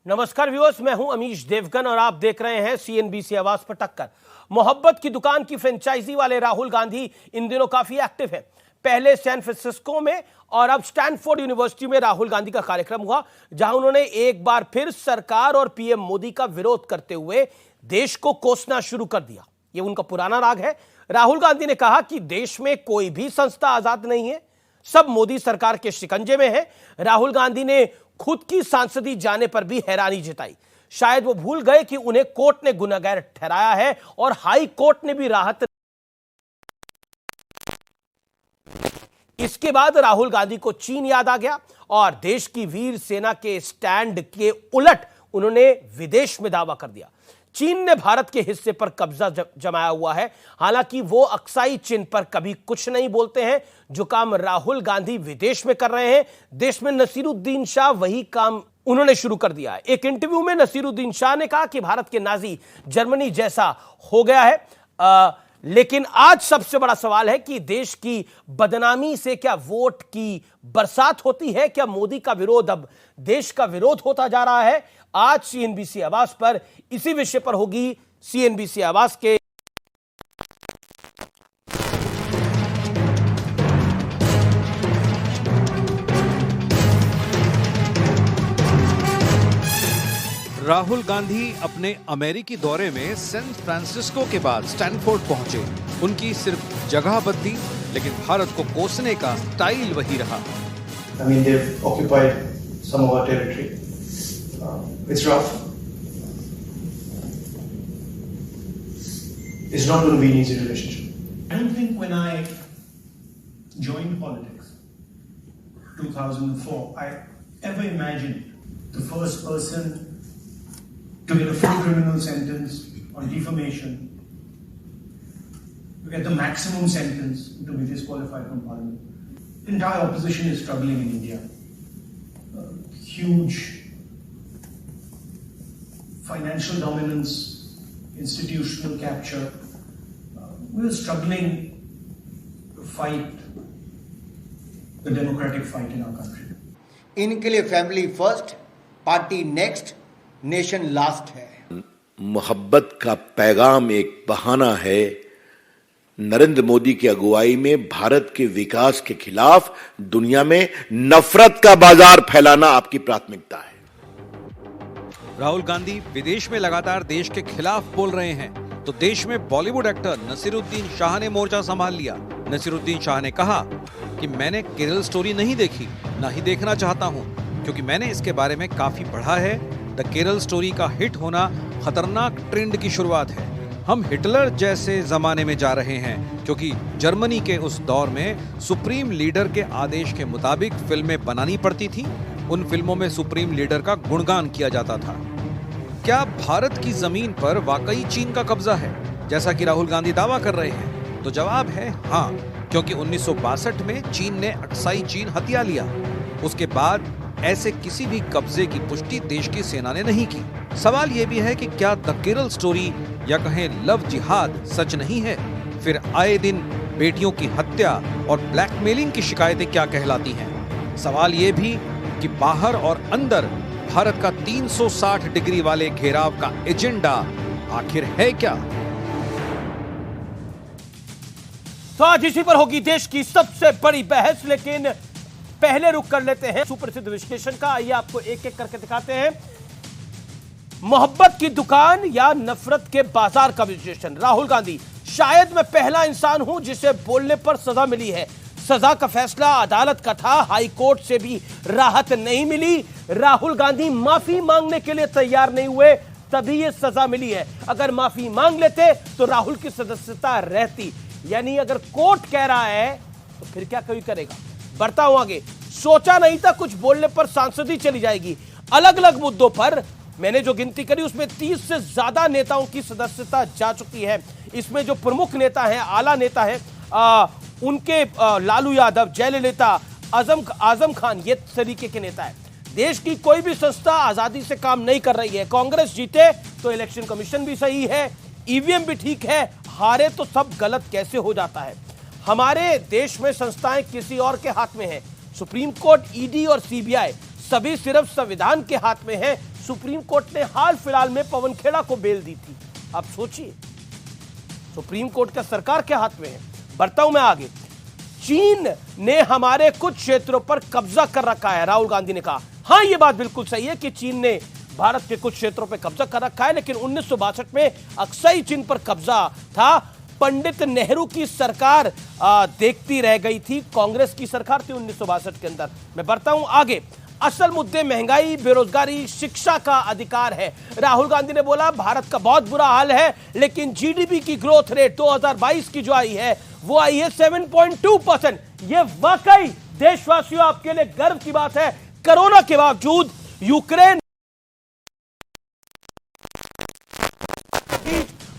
नमस्कार व्यूअर्स, मैं हूं अमीश देवगन और आप देख रहे हैं सीएनबीसी आवाज पर टक्कर। मोहब्बत की दुकान की फ्रेंचाइजी वाले राहुल गांधी इन दिनों काफी एक्टिव हैं। पहले सैन फ्रांसिस्को में और अब स्टैनफोर्ड यूनिवर्सिटी में राहुल गांधी का कार्यक्रम हुआ, जहां उन्होंने एक बार फिर सरकार और पीएम मोदी का विरोध करते हुए देश को कोसना शुरू कर दिया। यह उनका पुराना राग है। राहुल गांधी ने कहा कि देश में कोई भी संस्था आजाद नहीं है, सब मोदी सरकार के शिकंजे में है। राहुल गांधी ने खुद की सांसदी जाने पर भी हैरानी जताई। शायद वो भूल गए कि उन्हें कोर्ट ने गुनहगार ठहराया है और हाई कोर्ट ने भी राहत। इसके बाद राहुल गांधी को चीन याद आ गया और देश की वीर सेना के स्टैंड के उलट उन्होंने विदेश में दावा कर दिया। चीन ने भारत के हिस्से पर कब्जा जमाया हुआ है। हालांकि वो अक्साई चिन्ह पर कभी कुछ नहीं बोलते हैं। जो काम राहुल गांधी विदेश में कर रहे हैं, देश में नसीरुद्दीन शाह वही काम उन्होंने शुरू कर दिया है। एक इंटरव्यू में नसीरुद्दीन शाह ने कहा कि भारत के नाजी जर्मनी जैसा हो गया है। लेकिन आज सबसे बड़ा सवाल है कि देश की बदनामी से क्या वोट की बरसात होती है? क्या मोदी का विरोध अब देश का विरोध होता जा रहा है? आज सीएनबीसी आवाज पर इसी विषय पर होगी सीएनबीसी आवाज के राहुल गांधी अपने अमेरिकी दौरे में सैन फ्रांसिस्को के बाद स्टैनफोर्ड पहुंचे। उनकी सिर्फ जगह बदली, लेकिन भारत को कोसने का स्टाइल वही रहा। I mean, they've occupied some of our territory. It's rough. It's not going to be an easy relationship. I don't think when I joined politics, 2004, I ever imagined the first person to get a full criminal sentence on defamation, to get the maximum sentence, to be disqualified from parliament. The entire opposition is struggling in India. Huge financial dominance, institutional capture. We're struggling to fight the democratic fight in our country. इनके लिए family first, party next, nation last है। मोहब्बत का पैगाम एक बहाना है। नरेंद्र मोदी की अगुवाई में भारत के विकास के खिलाफ दुनिया में नफरत का बाजार फैलाना आपकी प्राथमिकता है। राहुल गांधी विदेश में लगातार देश के खिलाफ बोल रहे हैं, तो देश में बॉलीवुड एक्टर नसीरुद्दीन शाह ने मोर्चा संभाल लिया। नसीरुद्दीन शाह ने कहा कि मैंने केरल स्टोरी नहीं देखी, ना ही देखना चाहता हूं, क्योंकि मैंने इसके बारे में काफी पढ़ा है। द केरल स्टोरी का हिट होना खतरनाक ट्रेंड की शुरुआत है। हम हिटलर जैसे जमाने में जा रहे हैं, क्योंकि जर्मनी के उस दौर में सुप्रीम लीडर के आदेश के मुताबिक फिल्में बनानी पड़ती थी। उन फिल्मों में सुप्रीम लीडर का गुणगान किया जाता था। क्या भारत की जमीन पर वाकई चीन का कब्जा है, जैसा कि राहुल गांधी दावा कर रहे हैं? तो जवाब है हाँ, क्योंकि 1962 में चीन ने अक्साई चीन हथिया लिया। उसके बाद ऐसे किसी भी कब्जे की पुष्टि देश की सेना ने नहीं की। सवाल यह भी है कि क्या द केरल स्टोरी या कहें लव जिहाद सच नहीं है? फिर आए दिन बेटियों की हत्या और ब्लैकमेलिंग की शिकायतें क्या कहलाती हैं? सवाल यह भी कि बाहर और अंदर भारत का 360 डिग्री वाले घेराव का एजेंडा आखिर है क्या? तो आज इसी पर होगी देश की सबसे बड़ी बहस, लेकिन पहले रुक कर लेते हैं सुप्रसिद्ध विश्लेषण का। आइए आपको एक एक करके दिखाते हैं। मोहब्बत की दुकान या नफरत के बाजार का विश्लेषण। राहुल गांधी, शायद मैं पहला इंसान हूं जिसे बोलने पर सजा मिली है। सजा का फैसला अदालत का था, हाई कोर्ट से भी राहत नहीं मिली। राहुल गांधी माफी मांगने के लिए तैयार नहीं हुए, तभी यह सजा मिली है। अगर माफी मांग लेते तो राहुल की सदस्यता रहती। यानी अगर कोर्ट कह रहा है तो फिर क्या कोई करेगा। बढ़ता हूं आगे। सोचा नहीं था कुछ बोलने पर सांसदी चली जाएगी। अलग अलग मुद्दों पर मैंने जो गिनती करी उसमें 30 से ज्यादा नेताओं की सदस्यता जा चुकी है। इसमें जो प्रमुख नेता हैं, आला नेता हैं, उनके लालू यादव, जयललिता, आजम खान, ये तरीके के नेता हैं। देश की कोई भी संस्था आजादी से काम नहीं कर रही है। कांग्रेस जीते तो इलेक्शन कमीशन भी सही है, ईवीएम भी ठीक है, हारे तो सब गलत कैसे हो जाता है। हमारे देश में संस्थाएं किसी और के हाथ में हैं। सुप्रीम कोर्ट, ईडी और सीबीआई सभी सिर्फ संविधान के हाथ में है। सुप्रीम कोर्ट ने हाल फिलहाल में पवन खेड़ा को बेल दी थी। आप सोचिए, सुप्रीम कोर्ट का सरकार के हाथ में है। बढ़ता हूं मैं आगे। चीन ने हमारे कुछ क्षेत्रों पर कब्जा कर रखा है, राहुल गांधी ने कहा। हां, यह बात बिल्कुल सही है कि चीन ने भारत के कुछ क्षेत्रों पर कब्जा कर रखा है, लेकिन 1962 में अक्सई चीन पर कब्जा था। पंडित नेहरू की सरकार देखती रह गई थी, कांग्रेस की सरकार थी 1962 के अंदर। मैं बढ़ता हूं आगे। असल मुद्दे महंगाई, बेरोजगारी, शिक्षा का अधिकार है। राहुल गांधी ने बोला भारत का बहुत बुरा हाल है, लेकिन जीडीपी की ग्रोथ रेट 2022 की जो आई है वो आई है 7.2%। ये वाकई देशवासियों आपके लिए गर्व की बात है। कोरोना के बावजूद यूक्रेन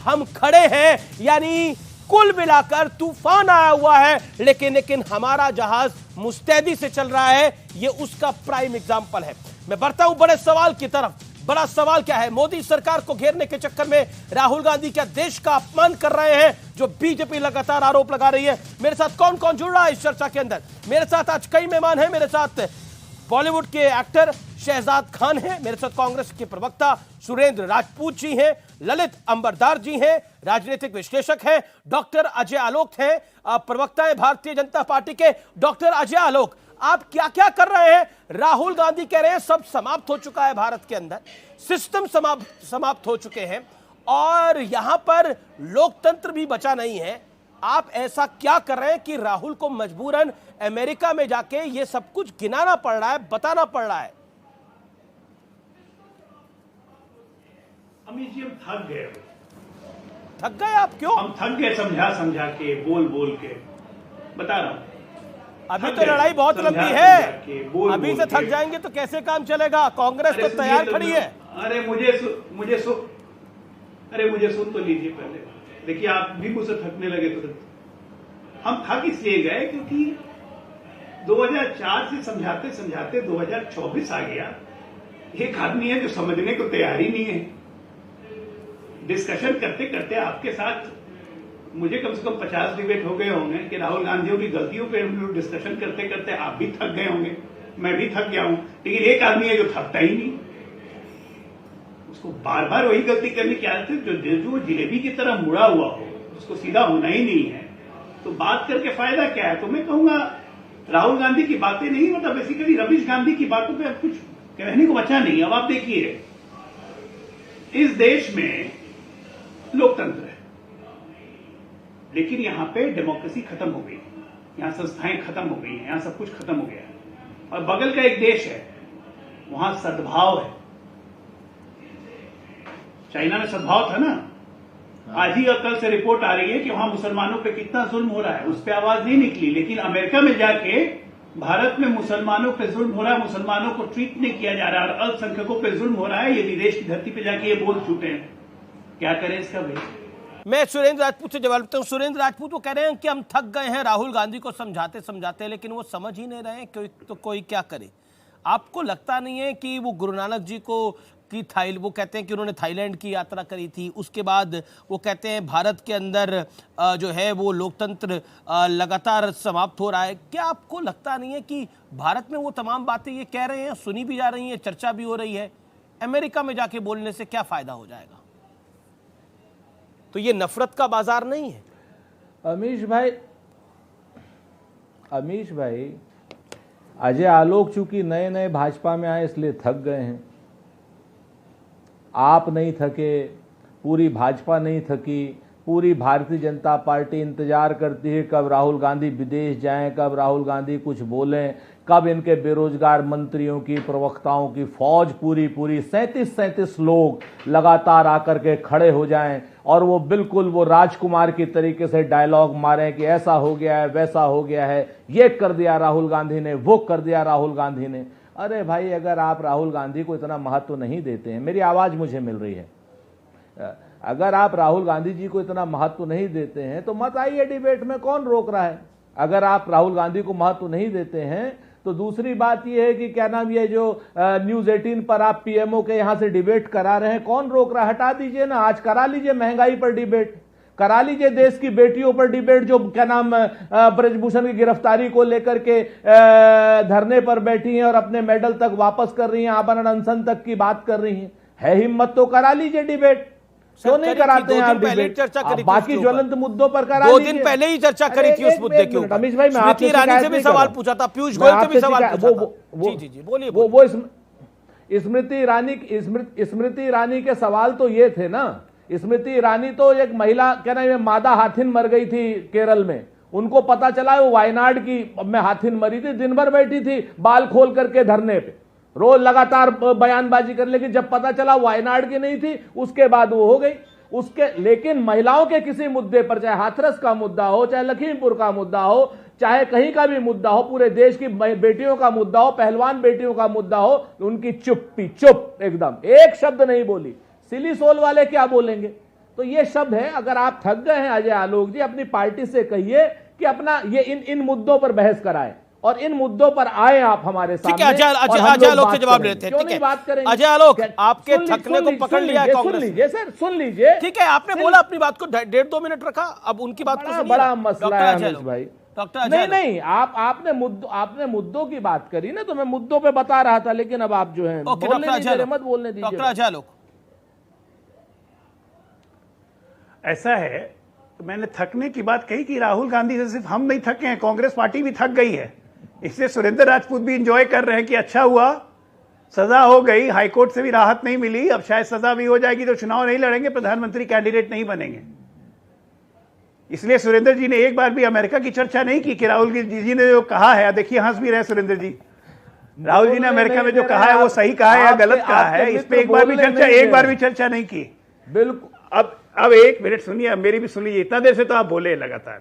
हम खड़े हैं, यानी कुल मिलाकर तूफान आया हुआ है, लेकिन हमारा जहाज मुस्तैदी से चल रहा है। यह उसका प्राइम एग्जांपल है। मैं बढ़ता हूं बड़े सवाल की तरफ। बड़ा सवाल क्या है? मोदी सरकार को घेरने के चक्कर में राहुल गांधी क्या देश का अपमान कर रहे हैं, जो बीजेपी लगातार आरोप लगा रही है। मेरे साथ कौन कौन जुड़ रहा है इस चर्चा के अंदर? मेरे साथ आज कई मेहमान हैं। मेरे साथ बॉलीवुड के एक्टर शहजाद खान हैं, मेरे साथ कांग्रेस के प्रवक्ता सुरेंद्र राजपूत जी हैं, ललित अंबरदार जी हैं, राजनीतिक विश्लेषक हैं, डॉक्टर अजय आलोक हैं, प्रवक्ता है भारतीय जनता पार्टी के। डॉक्टर अजय आलोक, आप क्या क्या कर रहे हैं? राहुल गांधी कह रहे हैं सब समाप्त हो चुका है भारत के अंदर, सिस्टम समाप्त हो चुके हैं और यहां पर लोकतंत्र भी बचा नहीं है। आप ऐसा क्या कर रहे हैं कि राहुल को मजबूरन अमेरिका में जाके ये सब कुछ गिनाना पड़ रहा है, बताना पड़ रहा है? अमित जी, हम थक गए। थक गए आप? क्यों? हम थक गए समझा के, बोल के। बता रहा हूं, अभी तो लड़ाई बहुत लंबी है। अभी से थक जाएंगे तो कैसे काम चलेगा? कांग्रेस तो तैयार खड़ी है। अरे मुझे सुन तो लीजिए पहले। देखिए, आप भी मुझसे थकने लगे तो हम थक इसलिए गए क्योंकि 2004 से समझाते 2024 आ गया। एक आदमी है जो समझने को तैयार ही नहीं है। डिस्कशन करते करते आपके साथ मुझे कम से कम 50 डिबेट हो गए होंगे कि राहुल गांधी की गलतियों पे हम लोग डिस्कशन करते करते आप भी थक गए होंगे, मैं भी थक गया हूं। लेकिन एक आदमी है जो थकता ही नहीं, उसको बार बार वही गलती करने की आदत है। जो जिलेबी की तरह मुड़ा हुआ हो, उसको सीधा होना ही नहीं है। तो बात करके फायदा क्या है? तो मैं कहूंगा राहुल गांधी की बातें नहीं, मतलब बेसिकली रवीश गांधी की बातों पे अब कुछ कहने को बचा नहीं। अब आप देखिए, इस देश में लोकतंत्र है, लेकिन यहां पे डेमोक्रेसी खत्म हो गई, यहां संस्थाएं खत्म हो गई हैं, यहां सब कुछ खत्म हो गया है। और बगल का एक देश है, वहां सद्भाव है। चाइना में सद्भाव था ना, आज ही और कल से रिपोर्ट आ रही है कि वहां मुसलमानों पे कितना जुल्म हो रहा है, उस पर आवाज नहीं निकली। लेकिन अमेरिका में जाके भारत में मुसलमानों पे जुल्म हो रहा है, मुसलमानों को ट्रीट नहीं किया जा रहा है और अल्पसंख्यकों पे जुल्म हो रहा है। ये विदेश की धरती पे जाके ये बोल छूटे हैं, क्या करें इसका भाई? मैं सुरेंद्र राजपूत से जवाब देता हूं। सुरेंद्र राजपूत वो कह रहे हैं कि हम थक गए हैं राहुल गांधी को समझाते, लेकिन वो समझ ही नहीं रहे हैं, तो कोई क्या करे? आपको लगता नहीं है कि वो गुरु नानक जी को वो कहते हैं कि उन्होंने थाईलैंड की यात्रा करी थी, उसके बाद वो कहते हैं भारत के अंदर जो है वो लोकतंत्र लगातार समाप्त हो रहा है। क्या आपको लगता नहीं है कि भारत में वो तमाम बातें ये कह रहे हैं, सुनी भी जा रही हैं, चर्चा भी हो रही है, अमेरिका में जाके बोलने से क्या फायदा हो जाएगा? तो ये नफरत का बाजार नहीं है? अमीश भाई, अजय आलोक चूंकि नए नए भाजपा में आए इसलिए थक गए हैं। आप नहीं थके, पूरी भाजपा नहीं थकी, पूरी भारतीय जनता पार्टी इंतजार करती है कब राहुल गांधी विदेश जाएं, कब राहुल गांधी कुछ बोलें, कब इनके बेरोजगार मंत्रियों की, प्रवक्ताओं की फौज पूरी 37 लोग लगातार आकर के खड़े हो जाएं और वो बिल्कुल वो राजकुमार की तरीके से डायलॉग मारें कि ऐसा हो गया है, वैसा हो गया है, ये कर दिया राहुल गांधी ने, वो कर दिया राहुल गांधी ने। अरे भाई, अगर आप राहुल गांधी को इतना महत्व नहीं देते हैं, मेरी आवाज मुझे मिल रही है, अगर आप राहुल गांधी जी को इतना महत्व नहीं देते हैं तो मत आइए डिबेट में, कौन रोक रहा है? अगर आप राहुल गांधी को महत्व नहीं देते हैं तो दूसरी बात यह है कि क्या नाम, ये जो न्यूज 18 पर आप पीएमओ के यहां से डिबेट करा रहे हैं, कौन रोक रहा है? हटा दीजिए ना, आज करा लीजिए महंगाई पर डिबेट। करा लीजिए देश की बेटियों पर डिबेट, जो क्या नाम ब्रजभूषण की गिरफ्तारी को लेकर के धरने पर बैठी हैं और अपने मेडल तक वापस कर रही हैं, आभरण अनशन तक की बात कर रही हैं। है हिम्मत तो करा लीजिए डिबेट, क्यों नहीं कराते हैं आप डिबेट? बाकी ज्वलंत मुद्दों पर करा लीजिए। 2 दिन पहले ही चर्चा करी थी उस मुद्दे के ऊपर। रमेश भाई, मैं स्मृति ईरानी से भी सवाल पूछा था, पीयूष गोयल से भी सवाल पूछा था। जी बोलिए। वो स्मृति ईरानी के सवाल तो ये थे ना, स्मृति ईरानी तो एक महिला, क्या नाम है, मादा हाथिन मर गई थी केरल में, उनको पता चला वो वायनाड की में हाथिन मरी थी, दिन भर बैठी थी बाल खोल करके धरने पे, रोज लगातार बयानबाजी कर, लेकिन जब पता चला वायनाड की नहीं थी उसके बाद वो हो गई उसके। लेकिन महिलाओं के किसी मुद्दे पर, चाहे हाथरस का मुद्दा हो, चाहे लखीमपुर का मुद्दा हो, चाहे कहीं का भी मुद्दा हो, पूरे देश की बेटियों का मुद्दा हो, पहलवान बेटियों का मुद्दा हो, उनकी चुप्पी, चुप एकदम, एक शब्द नहीं बोली। सिली सोल वाले क्या बोलेंगे? तो ये शब्द है। अगर आप थक गए हैं अजय आलोक जी, अपनी पार्टी से कहिए कि अपना ये इन मुद्दों पर बहस कराएं और इन मुद्दों पर आए आप हमारे सामने। ठीक है, अजय आलोक के जवाब लेते हैं। ठीक है अजय आलोक, आपके थकने को पकड़ लिया है कांग्रेस। सुन लीजिए सर, सुन लीजिए। ठीक है, आपने बोला अपनी बात को 1.5-2 मिनट रखा, अब उनकी बात को सुनिए। बड़ा मसला है अमित भाई। डॉक्टर अजय नहीं, आपने मुद्दों की बात करी ना, तो मैं मुद्दों पे बता रहा था, लेकिन अब आप जो है मत बोलने दीजिए। डॉक्टर अजय आलोक, ऐसा है, तो मैंने थकने की बात कही कि राहुल गांधी से सिर्फ हम नहीं थके हैं, कांग्रेस पार्टी भी थक गई है। इसलिए सुरेंद्र राजपूत भी इंजॉय कर रहे हैं कि अच्छा हुआ, सजा हो गई, हाईकोर्ट से भी राहत नहीं मिली, अब शायद सजा भी हो जाएगी तो चुनाव नहीं लड़ेंगे, प्रधानमंत्री कैंडिडेट नहीं बनेंगे। इसलिए सुरेंद्र जी ने एक बार भी अमेरिका की चर्चा नहीं की कि राहुल जी ने जो कहा है, देखिए हंस भी रहे सुरेंद्र जी, राहुल जी ने अमेरिका में जो कहा है वो सही कहा है या गलत कहा है, इस पे एक बार भी चर्चा नहीं की। बिल्कुल। अब एक मिनट सुनिए, मेरी भी सुन लीजिए, इतना देर से तो आप बोले लगातार,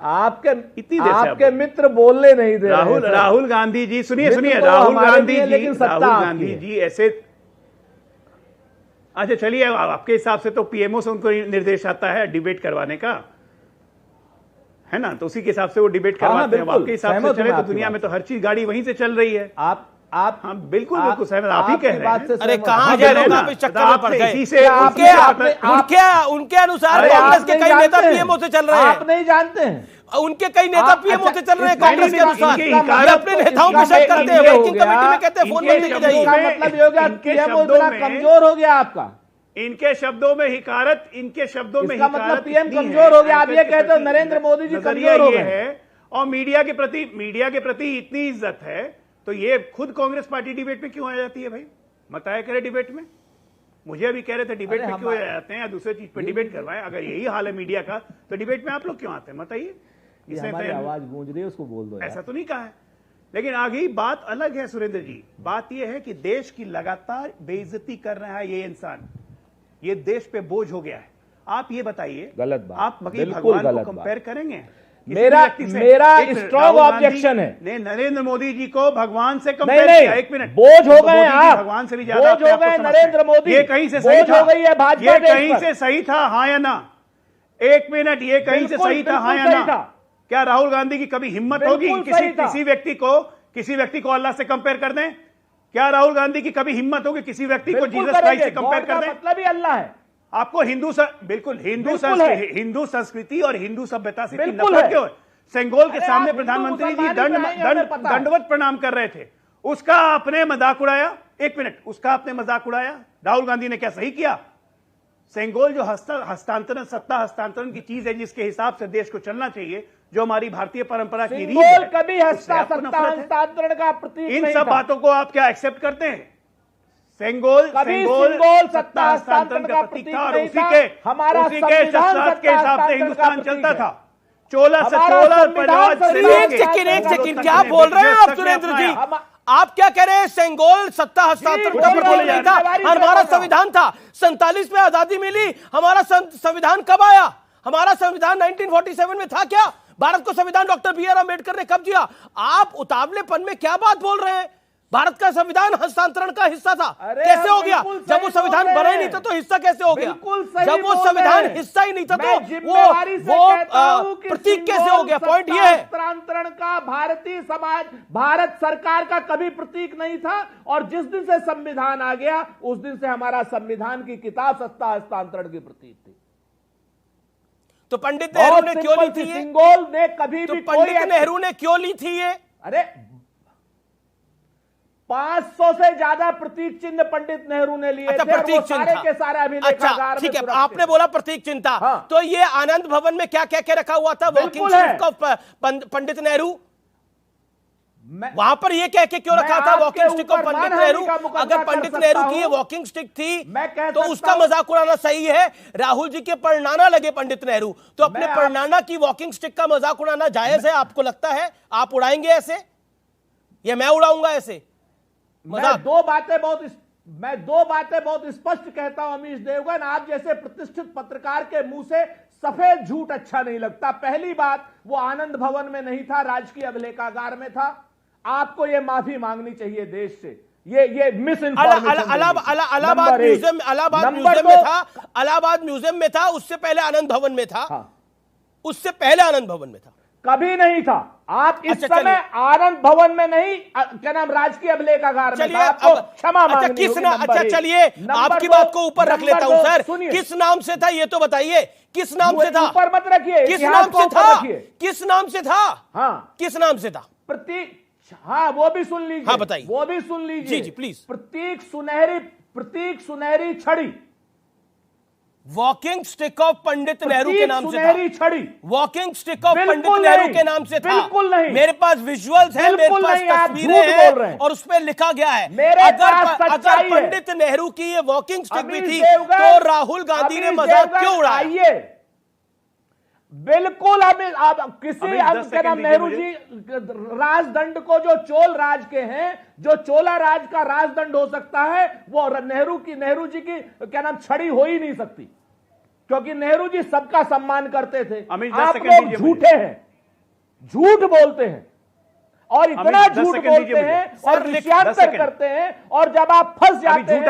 इतनी देर से आपके मित्र बोलने नहीं दे रहे। राहुल गांधी जी, सुनिए राहुल गांधी जी ऐसे, अच्छा चलिए, आपके हिसाब से तो पीएमओ से उनको निर्देश आता है डिबेट करवाने का, है ना, तो उसी के हिसाब से वो डिबेट करवाते हैं। आपके हिसाब से चले तो दुनिया में तो हर चीज गाड़ी वहीं से चल रही है। आप हाँ बिल्कुल सहमत, आप ही कह रहे हैं। अरे कहां जा रहे हैं आप, इस चक्कर में पड़ गए। उनके अनुसार कांग्रेस के कई नेता पीएमओ से चल रहे हैं, आप नहीं जानते हैं, उनके कई नेता पीएमओ से चल रहे हैं कांग्रेस के अनुसार। ये अपने नेताओं पे शक करते हैं, वर्किंग कमेटी में कहते हैं फोन बंद करके जाइए। मतलब ये हो गया पीएमओ इतना कमजोर हो गया आपका, इनके शब्दों में हिकारत, इनके शब्दों में इसका मतलब पीएम कमजोर हो गया। आप ये कहते हो नरेंद्र मोदी जी कमजोर हो गए, और मीडिया के प्रति इतनी इज्जत है, तो ये खुद कांग्रेस पार्टी डिबेट में क्यों आ जाती है भाई? बताया करे डिबेट में, मुझे अभी कह रहे थे डिबेट में क्यों आ जाते हैं या दूसरे चीज पे डिबेट करवाएं। अगर यही हाल है मीडिया का तो डिबेट में आप लोग क्यों आते हैं बताइए? हमारी आवाज गूंज रही है, उसको बोल दो। ऐसा तो नहीं कहा है, लेकिन आगे बात अलग है सुरेंद्र जी। बात यह है कि देश की लगातार बेइज्जती कर रहा है ये इंसान, ये देश पे बोझ हो गया है। आप ये बताइए, गलत बात, आप भगवान को कंपेयर करेंगे? मेरा स्ट्रॉन्ग ऑब्जेक्शन है, नरेंद्र मोदी जी को भगवान से कंपेयर किया। एक मिनट, बोझ हो गए आप, भगवान से भी ज्यादा बोझ हो गए नरेंद्र मोदी, ये कहीं से सही था? हो गई है भाजपा, ये कहीं से सही था हाँ या ना? एक मिनट, ये कहीं से सही था हाँ या ना? क्या राहुल गांधी की कभी हिम्मत होगी किसी व्यक्ति को अल्लाह से कंपेयर कर दें? क्या राहुल गांधी की कभी हिम्मत होगी किसी व्यक्ति को जीसस क्राइस्ट से कंपेयर कर दें? मतलब ही अल्लाह है। आपको बिल्कुल हिंदू संस्कृति और हिंदू सभ्यता से नफरत क्यों है? सेंगोल के सामने प्रधानमंत्री जी दंडवत प्रणाम कर रहे थे, उसका आपने मजाक उड़ाया। एक मिनट, उसका आपने मजाक उड़ाया। राहुल गांधी ने क्या सही किया? सेंगोल जो सत्ता हस्तांतरण की चीज है, जिसके हिसाब से देश को चलना चाहिए, जो हमारी भारतीय परंपरा की रीत है, कभी सत्ता हस्तांतरण का प्रतीक इन सब बातों को आप क्या एक्सेप्ट करते हैं? सेंगोल सत्ता हस्तांतरण का प्रतीक था, और उसी के शस्त्रास्त्र के हिसाब से हिंदुस्तान चलता था। चोला से एक सेकंड, क्या बोल रहे हैं आप सुरेंद्र जी? आप क्या कह रहे हैं? सेंगोल सत्ता हस्तांतरण का प्रतीक नहीं था, हमारा संविधान था। 47 में आजादी मिली, हमारा संविधान कब आया? हमारा संविधान 1947 में था क्या? भारत को संविधान डॉक्टर बी.आर. अम्बेडकर ने कब दिया? आप उतावलेपन में क्या बात बोल रहे हैं? भारत का संविधान हस्तांतरण का हिस्सा था, कैसे हो गया? जब वो संविधान बना ही नहीं था तो हिस्सा कैसे हो गया? जब वो संविधान हिस्सा ही नहीं था तो वो प्रतीक कैसे हो गया? पॉइंट ये है, हस्तांतरण का भारतीय समाज, भारत सरकार का कभी प्रतीक नहीं था, और जिस दिन से संविधान आ गया उस दिन से हमारा संविधान की किताब सत्ता हस्तांतरण की प्रतीक थी। तो पंडित नेहरू ने क्यों ली थी ये? सिंगोल ने कभी तो भी पंडित नेहरू ने क्यों ली थी ये? अरे 500 से ज्यादा प्रतीक चिन्ह पंडित नेहरू ने लिए थे। प्रतीक चिन्ह सारे के सारे अभिलेखागार ठीक में है, सुरक्षित। आपने बोला प्रतीक चिन्ह था। हाँ। तो ये आनंद भवन में क्या कह के रखा हुआ था? Walking stick of Pandit Nehru. वहां पर ये कह के क्यों रखा था walking stick of Pandit Nehru? अगर पंडित नेहरू की ये वॉकिंग स्टिक थी तो उसका मजाक उड़ाना सही है। राहुल जी के परनाना लगे पंडित नेहरू, तो अपने परनाना की वॉकिंग स्टिक का मजाक उड़ाना जायज है? आपको लगता है आप उड़ाएंगे ऐसे, या मैं उड़ाऊंगा ऐसे? मैं दो बातें बहुत स्पष्ट कहता हूं अमीश देवगन, आप जैसे प्रतिष्ठित पत्रकार के मुंह से सफेद झूठ अच्छा नहीं लगता। पहली बात, वो आनंद भवन में नहीं था, राजकीय अभिलेखागार में था। आपको ये माफी मांगनी चाहिए देश से। ये मिस इन्फॉर्मेशन। इलाहाबाद म्यूजियम में था, इलाहाबाद म्यूजियम में था, उससे पहले आनंद भवन में था। हाँ। उससे पहले आनंद भवन में था? कभी नहीं था। आप इस समय आनंद भवन में नहीं, क्या नाम, राजकीय अभिलेखागार में था। आपको क्षमा मांगनी होगी। अच्छा चलिए, आपकी बात को ऊपर रख लेता हूं सर। किस नाम से था ये तो बताइए, किस नाम से था? ऊपर मत रखिए। किस नाम से था? किस नाम से था? हाँ, किस नाम से था? प्रतीक। हाँ, वो भी सुन लीजिए। हाँ बताइए, वो भी सुन लीजिए। जी प्लीज। प्रतीक सुनहरी छड़ी, walking stick of Pandit Nehru के नाम से था। सुनहरी छड़ी, walking stick of Pandit Nehru के नाम से था। बिल्कुल नहीं। मेरे पास विजुअल्स हैं, मेरे पास तस्वीरें हैं और उसमें लिखा गया है। अगर पंडित नेहरू की ये वॉकिंग स्टिक भी थी तो राहुल गांधी ने मजाक क्यों उड़ाया? बिल्कुल। अब किसी क्या नाम, नेहरू जी राजदंड को, जो चोल राज के हैं, जो चोला राज का राजदंड हो सकता है, वो नेहरू जी की क्या नाम छड़ी हो ही नहीं सकती, क्योंकि नेहरू जी सबका सम्मान करते थे। आप लोग झूठे हैं, झूठ बोलते हैं और इतना झूठ बोलते हैं और विषयांतर करते हैं, और जब आप फंस जाते हैं